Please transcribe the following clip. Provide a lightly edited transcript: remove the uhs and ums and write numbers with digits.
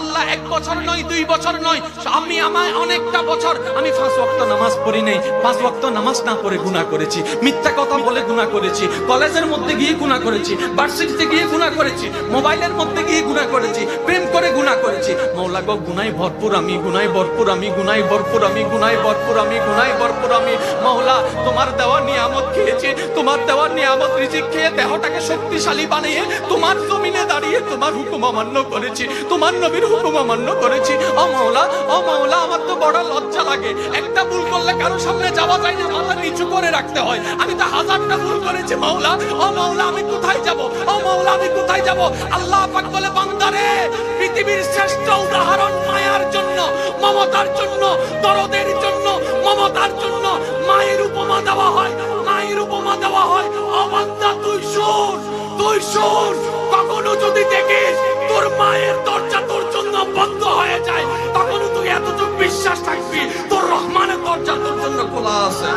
আল্লাহ 1 বছর নয় 2 বছর নয়, আমার অনেকটা বছর আমি 5 ওয়াক্ত নামাজ পড়ি নাই, 5 ওয়াক্ত নামাজ না পড়ে গুনাহ করেছি, মিথ্যা কথা বলে গুনাহ করেছি, কলেজের মধ্যে গিয়ে গুনাহ করেছি, ভার্সিটিতে গিয়ে গুনাহ করেছি, মোবাইলের মধ্যে গিয়ে গুনাহ করেছি, প্রেম করে গুনাহ করেছি। মওলা গো গুনাহে ভরপুর আমি, গুনাহে ভরপুর আমি, গুনাহে ভরপুর আমি, গুনাহে ভরপুর আমি, গুনাহে ভরপুর আমি। মওলা তোমার দেওয়া নিয়ামত খেয়েছি, তোমার দেওয়া নিয়ামত রিজিক খেয়ে দেহটাকে শক্তিশালী বানিয়ে তোমার জমিনে দাঁড়িয়ে তোমার হুকুম অমান্য করেছি, তোমার নবীর হুকুম অমান্য করেছি। ও মওলা, ও মওলা, আমার তো বড় লজ্জা লাগে। একটা ভুল করলে কারো সামনে যাওয়া যায় না, মাথা নিচু করে রাখতে হয়। আমি তো 1000টা ভুল করেছি মওলা। ও মওলা, আমি কোথায় যাব? ও মওলা, আমি কোথায় যাব? আল্লাহ পাক বলে, বান্দারে, পৃথিবীর শ্রেষ্ঠ উদাহরণ মায়ার জন্য, মমতার জন্য, দরদের জন্য, মমতার জন্য মায়ের উপমা দেওয়া হয়, মায়ের উপমা দেওয়া হয়। ও বান্দা, তুই শোন, তুই শোন, কখনো যদি দেখিস তোর মায়ের দরজা তোর জন্য বন্ধ হয়ে যায়, তখন তুই এতটুকু বিশ্বাস থাকবি তোর রহমানের দরজা তোর জন্য খোলা আছে।